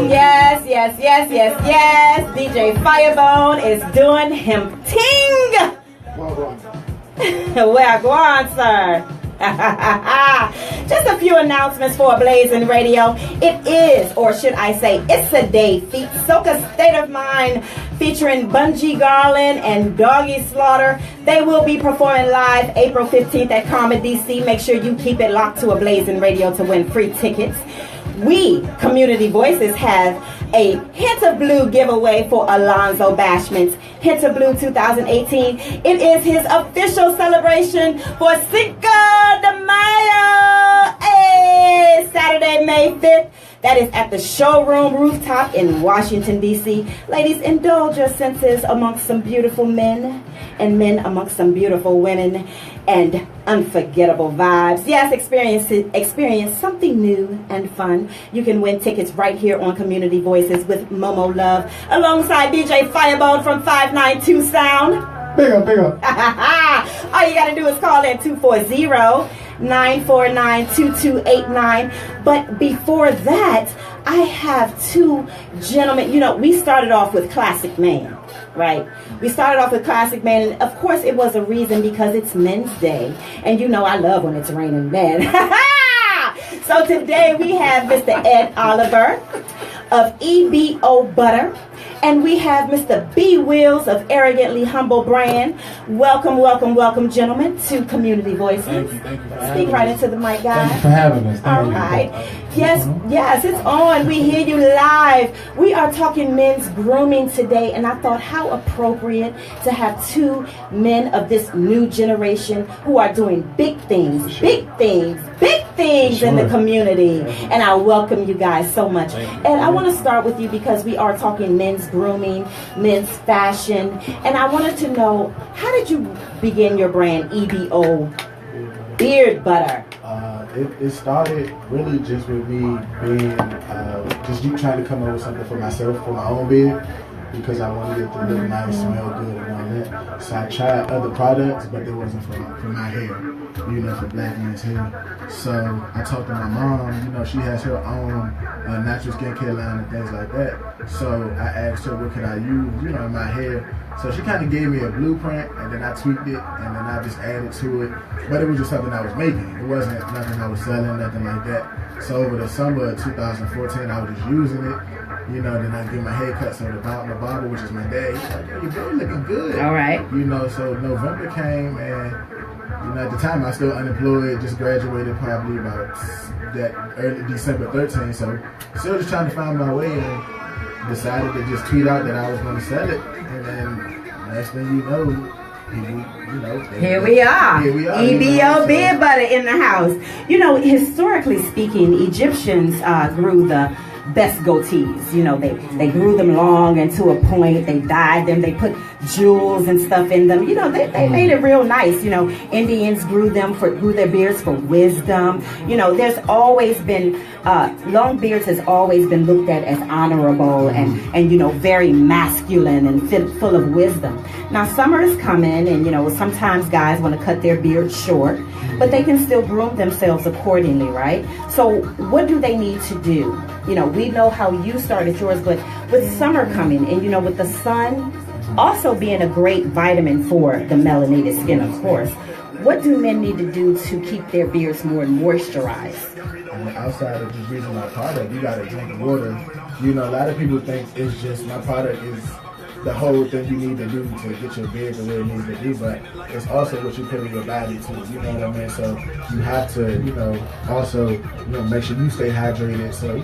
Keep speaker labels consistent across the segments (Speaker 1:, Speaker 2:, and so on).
Speaker 1: Yes, yes, yes, yes, yes. DJ Firebone is doing him ting. Well, go on, sir. Just a few announcements for Blazing Radio. It is, or should I say, it's a day feat. Soca State of Mind featuring Bungie Garland and Doggy Slaughter. They will be performing live April 15th at Karma DC. Make sure you keep it locked to a Blazing Radio to win free tickets. We, Community Voices, have a Hint of Blue giveaway for Alonzo Bashman's Hint of Blue 2018. It is his official celebration for Cinco de Mayo. Hey, Saturday, May 5th. That is at the showroom rooftop in Washington, D.C. Ladies, indulge your senses amongst some beautiful men and men amongst some beautiful women and unforgettable vibes. Yes, experience something new and fun. You can win tickets right here on Community Voices with Momo Love alongside DJ Firebone from 592 Sound.
Speaker 2: Big up.
Speaker 1: All you got to do is call in 240-949-2289. But before that, I have two gentlemen. You know, we started off with Classic Man, right? We started off with Classic Man, and of course it was a reason because it's Men's Day. And you know I love when it's raining men. So today we have Mr. Ed Oliver of EBO Butter. And we have Mr. B. Wills of Arrogantly Humble Brand. Welcome, welcome, welcome, gentlemen, to Community Voices.
Speaker 2: Thank you.
Speaker 1: Speak right into the mic, guys.
Speaker 2: Thank you for having us.
Speaker 1: All right. Yes, it's on. We hear you live. We are talking men's grooming today, and I thought how appropriate to have two men of this new generation who are doing big things in the community. And I welcome you guys so much. And I want to start with you because we are talking men's grooming, men's fashion, and I wanted to know, how did you begin your brand EBO Beard Butter?
Speaker 2: It started really just with me being just trying to come up with something for myself, for my own beard, because I wanted it to look nice, smell good, and all that. So I tried other products, but it wasn't for my hair, for black men's hair. So I talked to my mom, she has her own natural skincare line and things like that. So I asked her what could I use, in my hair. So she kind of gave me a blueprint, and then I tweaked it, and then I just added to it. But it was just something I was making. It wasn't nothing I was selling, nothing like that. So over the summer of 2014, I was just using it. Then I get my hair cut, so the barber, which is my dad, he's like, "Yo, your beard looking good."
Speaker 1: All right.
Speaker 2: So November came, and at the time I was still unemployed, just graduated probably about that early December 13th. So still just trying to find my way, and decided to just tweet out that I was going to sell it, and then next thing you know,
Speaker 1: here we are. EBO Beard Butter in the house. Historically speaking, Egyptians grew the best goatees. They grew them long and to a point. They dyed them. They put jewels and stuff in them. They made it real nice. Indians grew their beards for wisdom. There's always been long beards has always been looked at as honorable and very masculine and full of wisdom. Now summer is coming, and sometimes guys want to cut their beard short, but they can still groom themselves accordingly, right? So what do they need to do? We know how you started yours, but with summer coming and with the sun also being a great vitamin for the melanated skin, of course, what do men need to do to keep their beards more moisturized?
Speaker 2: Outside of just using my product, you gotta drink water. A lot of people think it's just my product is the whole thing you need to do to get your beard the way it needs to be, but it's also what you put in your body too, you know what I mean? So you have to, also, make sure you stay hydrated. So,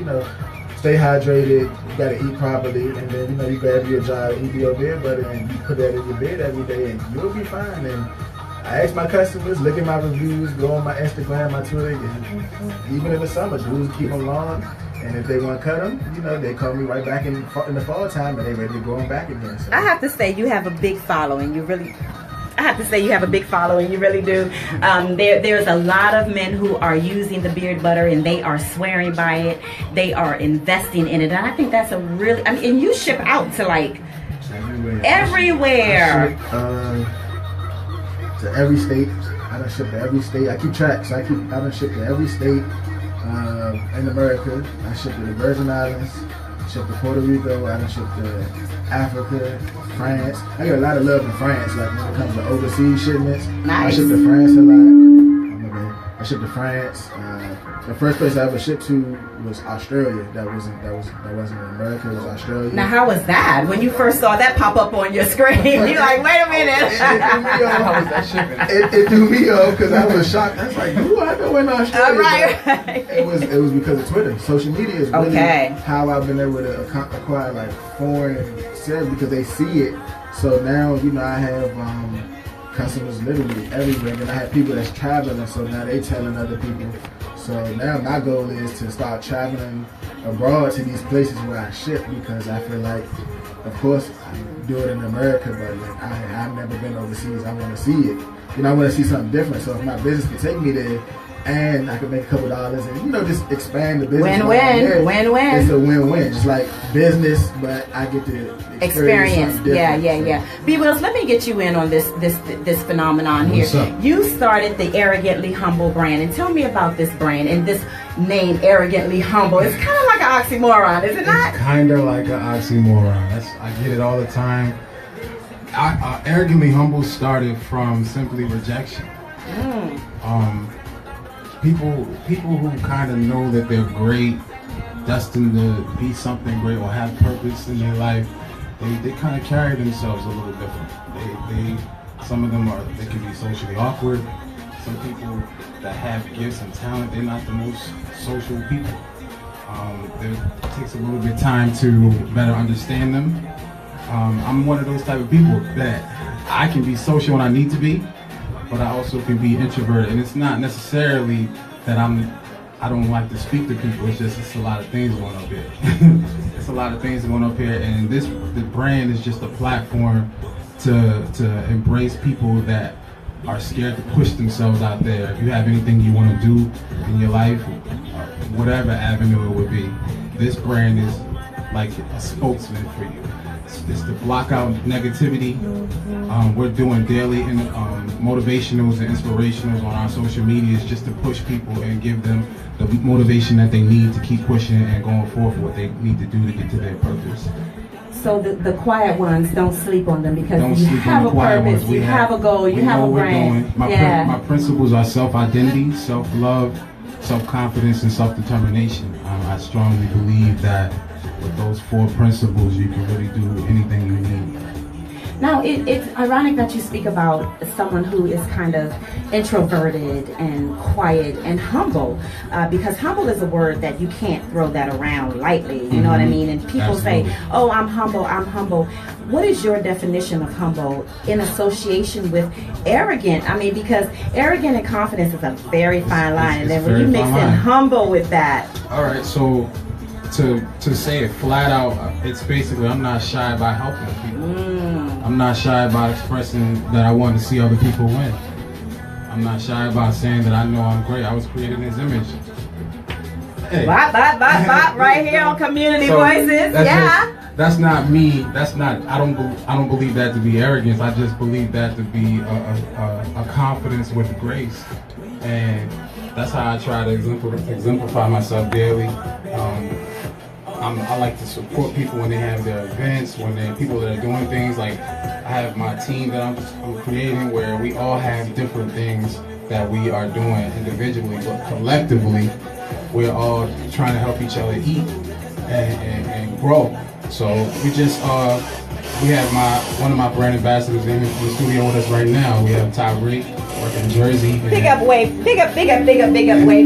Speaker 2: stay hydrated, you gotta eat properly, and then, you grab your jar of EBO beard butter and you put that in your beard every day and you'll be fine. And I ask my customers, look at my reviews, go on my Instagram, my Twitter, and even in the summer, dudes keep them long. And if they want to cut them, they call me right back in the fall time, and they ready to go on back again. So.
Speaker 1: I have to say, you have a big following. You really do. There's a lot of men who are using the beard butter, and they are swearing by it. They are investing in it, and I think that's and you ship out to everywhere.
Speaker 2: To every state. I done shipped to every state. I keep track, so I done shipped to every state in America. I shipped to the Virgin Islands, shipped to Puerto Rico. I done shipped to Africa, France. I get a lot of love in France. Like when it comes to overseas shipments,
Speaker 1: Nice.
Speaker 2: I shipped to France a lot. I shipped to France. The first place I ever shipped to was Australia. That wasn't in America. It was Australia.
Speaker 1: Now, how was that when you first saw that pop up on your screen? You're like, wait a minute.
Speaker 3: How was that shipping?
Speaker 2: It threw me off because I was shocked. I was like, "Who I know in Australia?"
Speaker 1: Right.
Speaker 2: It was because of Twitter. Social media is really how I've been able to acquire like foreign sales because they see it. So now I have customers literally everywhere, and I have people that's traveling. So now they telling other people. So now my goal is to start traveling abroad to these places where I ship because I feel like, of course, I do it in America, but like I've never been overseas. I want to see it. I want to see something different. So if my business can take me there and I can make a couple dollars and just expand the business.
Speaker 1: Win-win.
Speaker 2: It's a win-win. Just like business, but I get to experience.
Speaker 1: Yeah. B. Wills, let me get you in on this phenomenon here. You started the Arrogantly Humble brand, and tell me about this brand and this name, Arrogantly Humble. It's kind of like an oxymoron, is it not?
Speaker 3: It's kind of like an oxymoron. I get it all the time. Arrogantly Humble started from simply rejection. People who kind of know that they're great, destined to be something great or have purpose in their life, they kind of carry themselves a little different. Some of them they can be socially awkward. Some people that have gifts and talent, they're not the most social people. It takes a little bit of time to better understand them. I'm one of those type of people that I can be social when I need to be, but I also can be introverted, and it's not necessarily that I don't like to speak to people. It's a lot of things going up here. It's a lot of things going up here, and the brand is just a platform to embrace people that are scared to push themselves out there. If you have anything you want to do in your life, whatever avenue it would be, this brand is like a spokesman for you. It's to block out negativity. We're doing daily motivationals and inspirationals on our social medias just to push people and give them the motivation that they need to keep pushing and going forth what they need to do to get to their purpose.
Speaker 1: So the quiet ones, don't sleep on them because you have a purpose, you have a goal, you have a brand.
Speaker 3: My principles are self-identity, self-love, self-confidence, and self-determination. I strongly believe that with those 4 principles, you can really do anything you need.
Speaker 1: Now, it's ironic that you speak about someone who is kind of introverted and quiet and humble, because humble is a word that you can't throw that around lightly, you know what I mean? And people say, oh, I'm humble. What is your definition of humble in association with arrogant? I mean, because arrogant and confidence is a very fine line, and then when you mix in humble with that.
Speaker 3: All right, so to say it flat out, it's basically I'm not shy about helping people. I'm not shy about expressing that I want to see other people win. I'm not shy about saying that I know I'm great. I was created in His image. Hey.
Speaker 1: Bop, right here on Community Voices.
Speaker 3: That's not me. I don't believe that to be arrogance. I just believe that to be a confidence with grace, and that's how I try to exemplify myself daily. I like to support people when they have their events, when they're people that are doing things. Like I have my team that I'm creating, where we all have different things that we are doing individually, but collectively, we're all trying to help each other eat and grow. So we have one of my brand ambassadors in the studio with us right now. We have Tyreek working in Jersey.
Speaker 1: Big up Wavy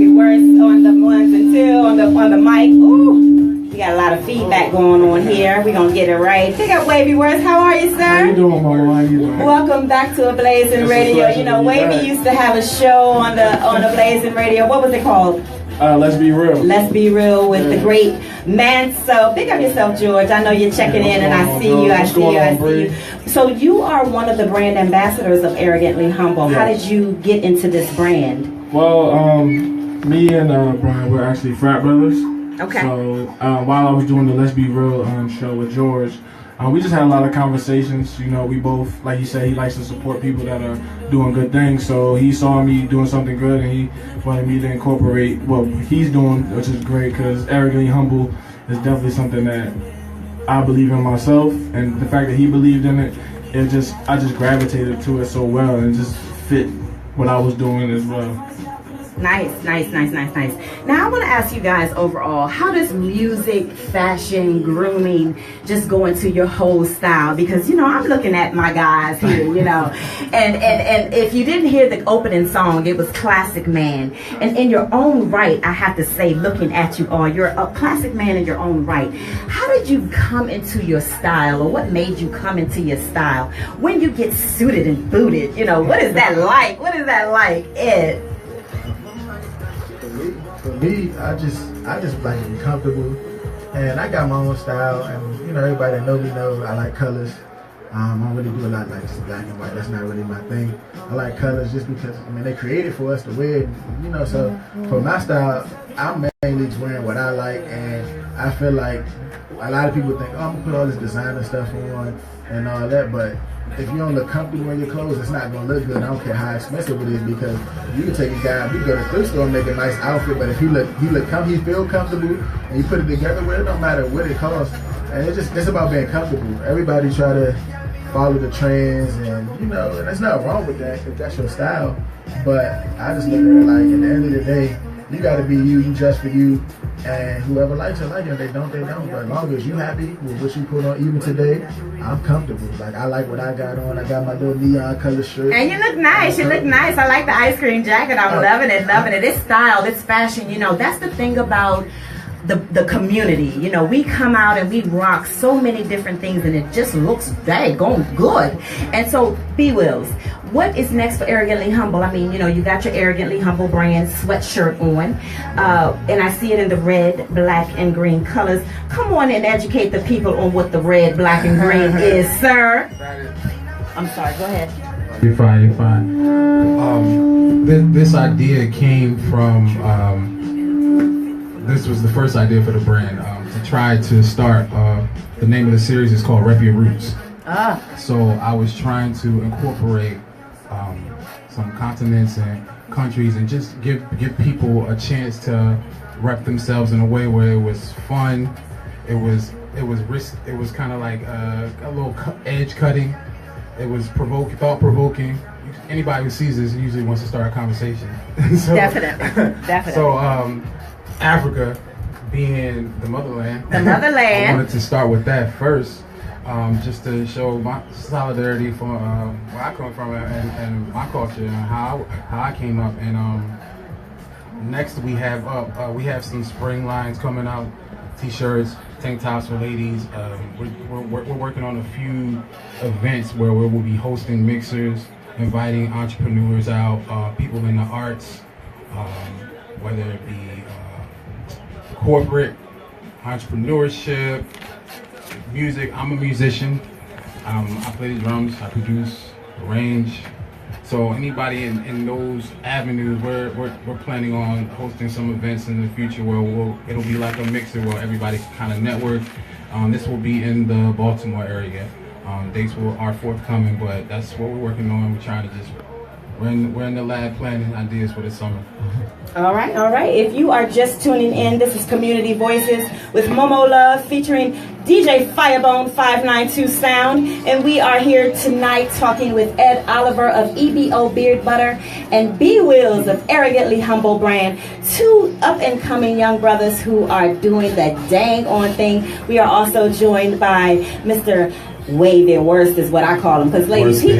Speaker 1: words on the 1s and 2 on the mic. Ooh. We got a lot of feedback going on here. We're going to get it right. Big up Wavy Words. How are you, sir?
Speaker 2: How you doing, Mama? How you doing?
Speaker 1: Welcome back to Blazing Radio. Wavy used to have a show on the Blazing Radio. What was it called?
Speaker 4: Let's Be Real.
Speaker 1: Let's Be Real with the great man. So big up yourself, George. I know you're checking in, and I see you. So you are one of the brand ambassadors of Arrogantly Humble. Yes. How did you get into this brand?
Speaker 4: Well, me and Brian, we're actually frat brothers.
Speaker 1: Okay.
Speaker 4: So while I was doing the Let's Be Real show with George, we just had a lot of conversations. We both, like you said, he likes to support people that are doing good things. So he saw me doing something good, and he wanted me to incorporate what he's doing, which is great because Arrogantly Humble it's definitely something that I believe in myself, and the fact that he believed in it, I just gravitated to it so well, and it just fit what I was doing as well.
Speaker 1: Nice. Now I want to ask you guys overall, how does music, fashion, grooming just go into your whole style? Because, I'm looking at my guys here, and if you didn't hear the opening song, it was Classic Man. And in your own right, I have to say, looking at you all, you're a classic man in your own right. How did you come into your style, or what made you come into your style? When you get suited and booted, what is that like? What is that like, Ed?
Speaker 2: For me, I just like to be comfortable, and I got my own style, and everybody that know me know I like colors. I don't really do a lot like just black and white. That's not really my thing. I like colors just because they created for us to wear, so for my style, I'm mainly just wearing what I like, and I feel like a lot of people think, oh, I'm gonna put all this designer stuff on and all that, but if you don't look comfortable in your clothes, it's not gonna look good. I don't care how expensive it is, because you can take a guy, you go to the thrift store and make a nice outfit, but if he feel comfortable and you put it together with it, don't matter what it costs. And it's about being comfortable. Everybody try to follow the trends, and and there's nothing wrong with that if that's your style. But I just look at it like, at the end of the day, you gotta be you dress for you, and whoever likes it, like it. If they don't, they don't. But as long as you happy with what you put on, even today, I'm comfortable. Like, I like what I got on. I got my little neon color shirt.
Speaker 1: And you look nice. I like the ice cream jacket. I'm loving it. It's style, it's fashion. That's the thing about the community. We come out and we rock so many different things, and it just looks daggone good. And so, B-Wills, what is next for Arrogantly Humble? I mean, you got your Arrogantly Humble brand sweatshirt on, and I see it in the red, black, and green colors. Come on and educate the people on what the red, black, and green is, sir. I'm sorry, go ahead.
Speaker 3: You're fine. This idea came from, this was the first idea for the brand, to try to start, the name of the series is called Rep Your Roots. So I was trying to incorporate some continents and countries, and just give people a chance to rep themselves in a way where it was fun, it was risk, it was kind of like a little edge cutting, it was thought provoking. Anybody who sees this usually wants to start a conversation. So,
Speaker 1: Definitely.
Speaker 3: So Africa being the motherland, I wanted to start with that first. Just to show my solidarity for where I come from and my culture and how I came up. And next we have some spring lines coming out, t-shirts, tank tops for ladies. We're working on a few events where we will be hosting mixers, inviting entrepreneurs out, people in the arts, whether it be corporate, entrepreneurship, music. I'm a musician. I play the drums, I produce, arrange. So anybody in those avenues, we're planning on hosting some events in the future where it'll be like a mixer where everybody can kind of network. This will be in the Baltimore area. Dates are forthcoming, but that's what we're working on. We're trying to just we're in the lab planning ideas for this summer.
Speaker 1: All right. If you are just tuning in, this is Community Voices with Momo Love featuring DJ Firebone 592 Sound, and we are here tonight talking with Ed Oliver of EBO Beard Butter and B-Wills of Arrogantly Humble brand, two up-and-coming young brothers who are doing the dang on thing. We are also joined by Mr. Way their worst is what I call him, because ladies, he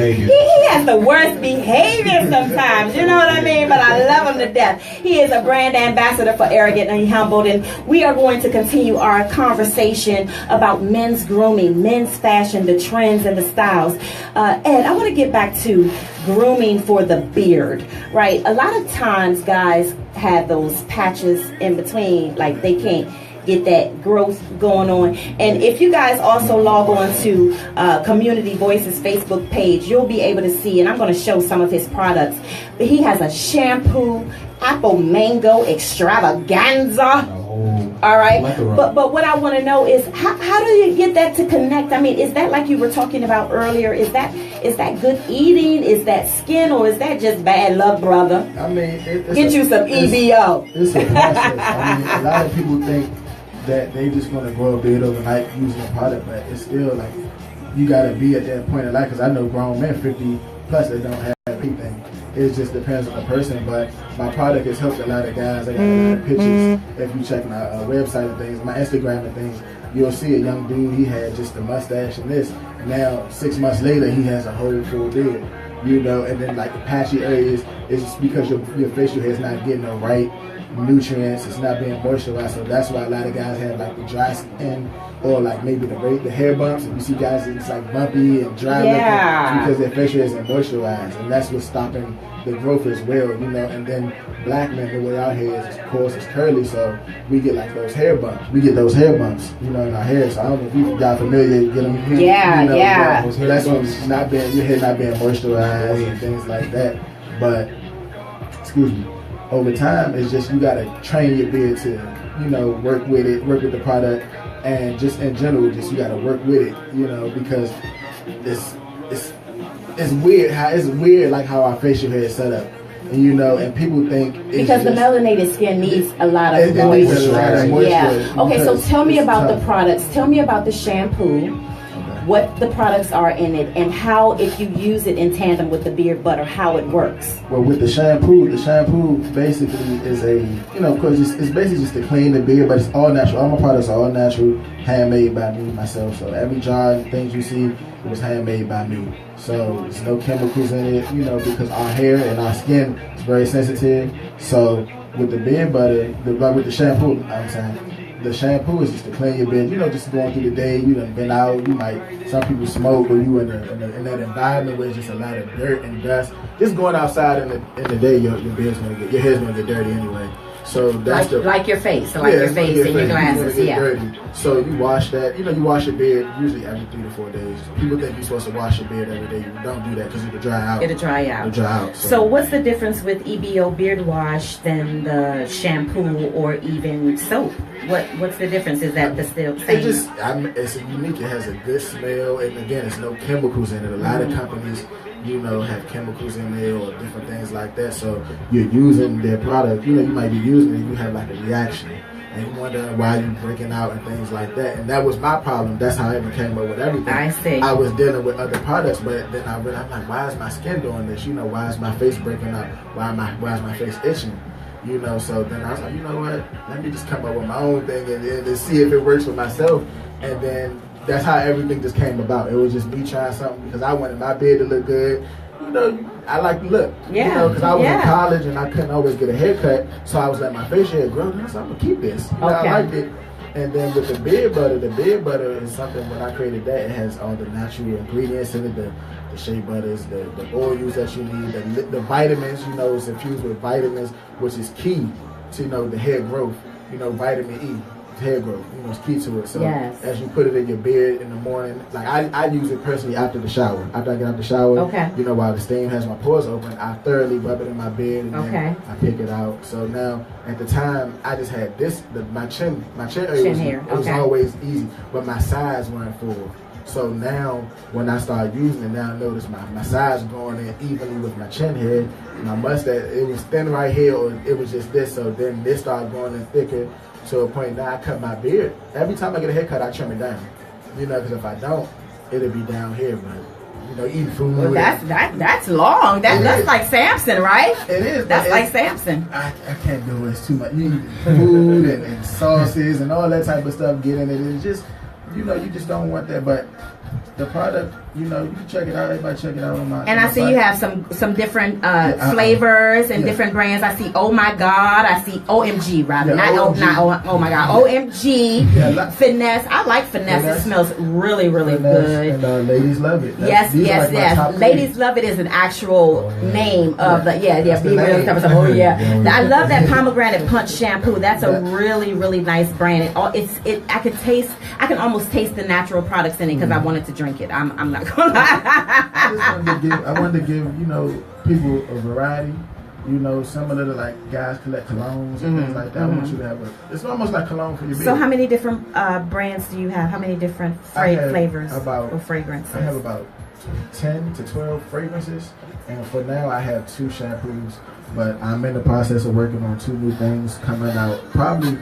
Speaker 1: has the worst behavior sometimes, you know what I mean, but I love him to death. He is a brand ambassador for Arrogantly Humbled, and we are going to continue our conversation about men's grooming, men's fashion, the trends and the styles. Ed, I want to get back to grooming for the beard, right? A lot of times guys have those patches in between, like they can't get that growth going on. And if you guys also log on to Community Voices Facebook page, you'll be able to see, and I'm going to show some of his products. But he has a shampoo, apple mango extravaganza. All right, but what I want to know is how do you get that to connect? I mean, is that like you were talking about earlier? Is that good eating? Is that skin, or is that just bad luck, brother?
Speaker 2: I mean,
Speaker 1: get you some EBO.
Speaker 2: It's a process. I mean, a lot of people think that they just gonna grow a beard overnight using the product, but it's still like you gotta be at that point in life. Because I know grown men 50 plus that don't have anything. It just depends on the person, but my product has helped a lot of guys. I got a lot of pictures. If you check my website and things, my Instagram and things, you'll see a young dude. He had just a mustache and this. Now 6 months later, he has a whole full beard. You know, and then like the patchy areas is just because your facial hair is not getting the right nutrients, it's not being moisturized. So that's why a lot of guys have like the dry skin, or like maybe the hair bumps. And you see guys, it's like bumpy and dry looking because their facial hair isn't moisturized, and that's what's stopping the growth as well. You know, and then black men, the way our hair is, of course, is curly, so we get like those hair bumps. We get those hair bumps, you know, in our hair. So I don't know if you got familiar, get them.
Speaker 1: Yeah,
Speaker 2: you know,
Speaker 1: yeah.
Speaker 2: That's when not being your hair not being moisturized and things like that. But excuse me. Over time, it's just you gotta train your beard to, you know, work with it, work with the product, and just in general, just you gotta work with it, you know, because it's weird like how our facial hair is set up, and you know, and people think it's
Speaker 1: because the melanated skin needs a lot of moisture. Yeah. Okay, so tell me about the products. Tell me about the shampoo. What the products are in it, and how, if you use it in tandem with the beard butter, how it works.
Speaker 2: Well, with the shampoo basically is a, you know, of course it's basically just to clean the beard, but it's all natural. All my products are all natural, handmade by me, myself. So every jar and things you see, it was handmade by me. So there's no chemicals in it, you know, because our hair and our skin is very sensitive. So with the beard butter, with the shampoo, I'm saying, the shampoo is just to clean your beard. You know, just going through the day, you done been out, you might, some people smoke, or you in that environment where it's just a lot of dirt and dust. Just going outside in the day, your hair's gonna get dirty anyway. So that's
Speaker 1: like your face, and your glasses,
Speaker 2: dirty. So you wash that. You know, you wash your beard usually every 3 to 4 days. People think you're supposed to wash your beard every day. You don't do that because it'll dry out.
Speaker 1: It'll dry out.
Speaker 2: So
Speaker 1: what's the difference with EBO beard wash than the shampoo or even soap? What's the difference? Is that the still same?
Speaker 2: It's unique. It has a good smell, and again, there's no chemicals in it. A lot of companies, you know, have chemicals in there or different things like that. So you're using their product, you know, you might be using it, you have like a reaction, and you wonder why you're breaking out and things like that. And that was my problem. That's how I even came up with everything.
Speaker 1: I see.
Speaker 2: I was dealing with other products, but then I'm like, why is my skin doing this? You know, why is my face breaking out? Why is my face itching? You know, so then I was like, you know what? Let me just come up with my own thing and see if it works for myself. And then that's how everything just came about. It was just me trying something because I wanted my beard to look good. You know, I like to look.
Speaker 1: Yeah.
Speaker 2: You know, because I was in college and I couldn't always get a haircut, so I was letting my facial hair grow. And I was like, I'm gonna keep this. You know, I liked it. And then with the beard butter is something. When I created that, it has all the natural ingredients in it, the shea butters, the oils that you need, the vitamins. You know, it's infused with vitamins, which is key to, you know, the hair growth. You know, vitamin E. Hair growth, you know, it's key to it. So as you put it in your beard in the morning, like I use it personally after the shower. After I get out the shower, you know, while the steam has my pores open, I thoroughly rub it in my beard and then I pick it out. So now, at the time, I just had this, my chin area was always easy, but my sides weren't full. So now, when I started using it, now I notice my sides going in evenly with my chin hair. My mustache, it was thin right here, or it was just this. So then this started going in thicker. To a point now, I cut my beard. Every time I get a haircut, I trim it down. You know, because if I don't, it'll be down here. But you know, eating food.
Speaker 1: Well, that's long. That's like Samson, right?
Speaker 2: It is.
Speaker 1: That's like Samson.
Speaker 2: I can't do it. It's too much. You eat food and sauces and all that type of stuff. Get in it. It's just, you know, you just don't want that. But the product, you know, you can check it out. Everybody check it out on my.
Speaker 1: And I see you have some different flavors and different brands. I see Oh My God. I see OMG rather, not oh my God. OMG. Finesse. I like Finesse. It smells really good.
Speaker 2: And ladies love it.
Speaker 1: Yes. Ladies love it is an actual name of the I love that pomegranate punch shampoo. That's a really nice brand. I can almost taste the natural products in it because I wanted to drink it. I'm not gonna lie.
Speaker 2: I wanted to give, you know, people a variety. You know, some of the like guys collect colognes and things like that. I want you to have it's almost like cologne for your beard.
Speaker 1: So how many different brands do you have? How many different flavors or fragrances?
Speaker 2: I have about 10 to 12 fragrances, and for now I have 2 shampoos, but I'm in the process of working on 2 new things coming out probably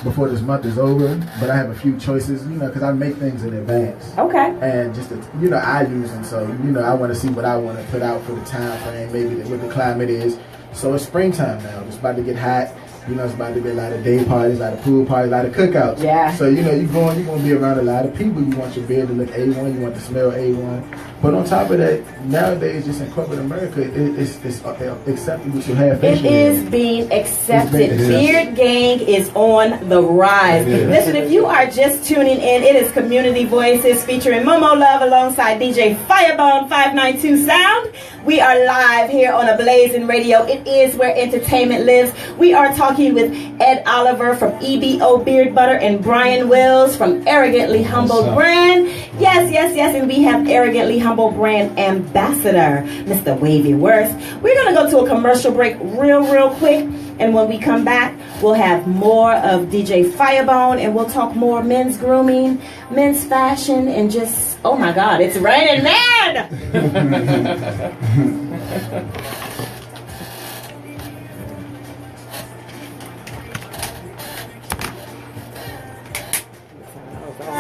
Speaker 2: before this month is over, but I have a few choices, you know, because I make things in advance.
Speaker 1: Okay.
Speaker 2: And just, you know, I use them, so, you know, I want to see what I want to put out for the time frame, maybe what the climate is. So it's springtime now. It's about to get hot. You know, it's about to be a lot of day parties, a lot of pool parties, a lot of cookouts.
Speaker 1: Yeah.
Speaker 2: So, you know, you're going to be around a lot of people. You want your beard to look A1. You want to smell A1. But on top of that, nowadays, just in corporate America, it's acceptable to have facial
Speaker 1: It
Speaker 2: hair.
Speaker 1: is being accepted.
Speaker 2: It's
Speaker 1: Beard gang is on the rise. Listen, if you are just tuning in, it is Community Voices featuring Momo Love alongside DJ Firebone 592 Sound. We are live here on Blazing Radio. It is where entertainment lives. We are talking with Ed Oliver from EBO Beard Butter and Brian Wills from Arrogantly Humble Brand. Yes, yes, yes. And we have Arrogantly Humble Brand Ambassador, Mr. Wavy Worth. We're going to go to a commercial break real quick. And when we come back, we'll have more of DJ Firebone and we'll talk more men's grooming, men's fashion, and just, oh my God, it's raining man!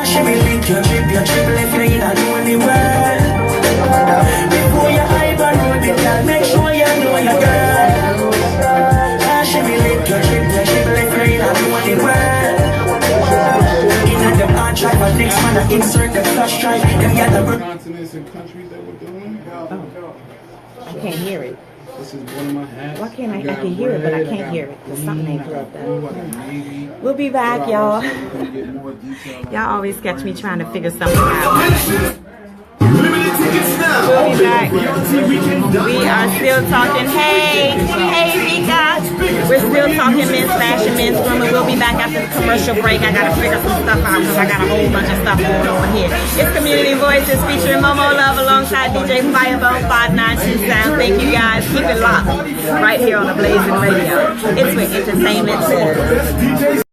Speaker 5: She will link your triple if you're in a lonely world. Before your hype and roll it down, make sure you know your girl. She will link your triple if you're in a lonely world. In a them hard drive, but next man I insert the flash drive. Them got the
Speaker 3: Continents and countries that we're doing.
Speaker 1: I can't hear it.
Speaker 3: This is one of my hats.
Speaker 1: Why can't I
Speaker 3: got
Speaker 1: can hear it, but I
Speaker 3: red,
Speaker 1: can't
Speaker 3: got
Speaker 1: hear it? There's
Speaker 3: green,
Speaker 1: something ain't
Speaker 3: I got
Speaker 1: plugged
Speaker 3: blue,
Speaker 1: up.
Speaker 3: I got navy.
Speaker 1: We'll be back, y'all. Y'all always catch me trying to figure something out. We'll be back. We are still talking. Hey, Vika. We're still talking men's fashion, men's grooming. We'll be back after the commercial break. I gotta figure some stuff out because I got a whole bunch of stuff going on here. It's Community Voices featuring Momo Love alongside DJ Firebone 592 Sound. Thank you guys. Keep it locked right here on Blazing Radio. It's where entertainment lives.